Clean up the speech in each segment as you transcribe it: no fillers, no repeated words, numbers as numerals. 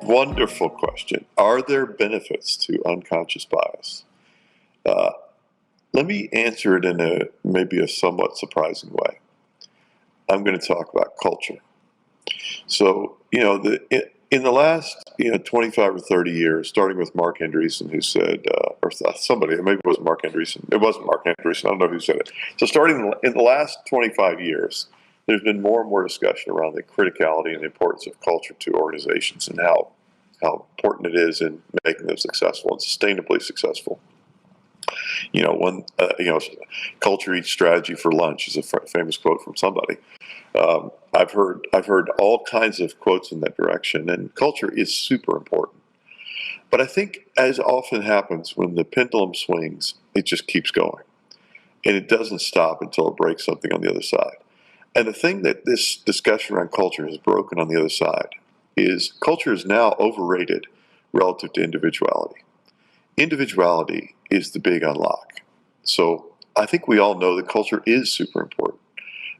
Wonderful question. Are there benefits to unconscious bias? Uh, Let me answer it in maybe a somewhat surprising way. I'm going to talk about culture. So, in the last 25 or 30 years, starting with Mark Andreessen, who said, or somebody, maybe it wasn't Mark Andreessen. It wasn't Mark Andreessen. I don't know who said it. So, starting in the last 25 years, there's been more and more discussion around the criticality and the importance of culture to organizations and how important it is in making them successful and sustainably successful. Culture eats strategy for lunch is a famous quote from somebody. I've heard all kinds of quotes in that direction, and culture is super important. But I think, as often happens when the pendulum swings, it just keeps going, and it doesn't stop until it breaks something on the other side. And the thing that this discussion around culture has broken on the other side is culture is now overrated relative to individuality. Individuality is the big unlock. So I think we all know that culture is super important,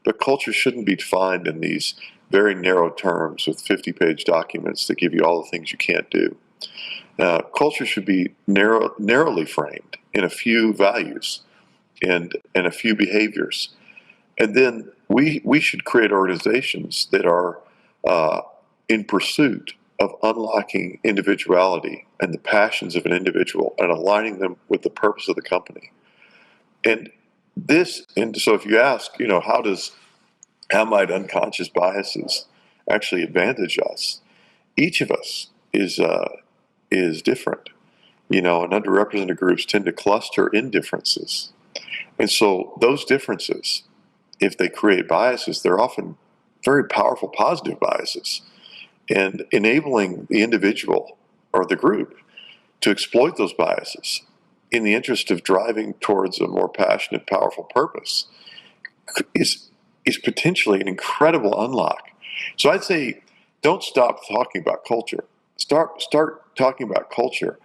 but culture shouldn't be defined in these very narrow terms with 50-page documents that give you all the things you can't do. Culture should be narrowly framed in a few values and a few behaviors. And then we should create organizations that are in pursuit of unlocking individuality and the passions of an individual and aligning them with the purpose of the company. And so if you ask, how might unconscious biases actually advantage us? Each of us is different, and underrepresented groups tend to cluster in differences. And so those differences, if they create biases, they're often very powerful positive biases, and enabling the individual or the group to exploit those biases in the interest of driving towards a more passionate, powerful purpose is potentially an incredible unlock. So I'd say, don't stop talking about culture. Start talking about culture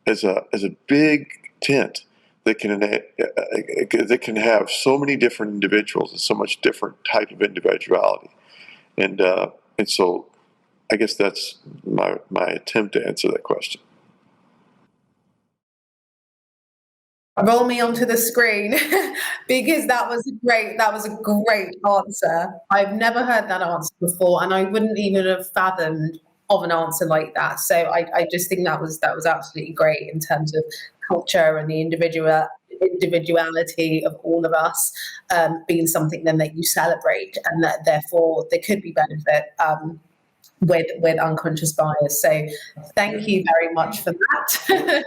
as a big tent that can have so many different individuals and so much different type of individuality. And so I guess that's my attempt to answer that question. Roll me onto the screen because that was a great answer. I've never heard that answer before, and I wouldn't even have fathomed of an answer like that. So I just think that was absolutely great in terms of culture and the individuality of all of us being something then that you celebrate, and that therefore there could be benefit with unconscious bias. So thank you very much for that.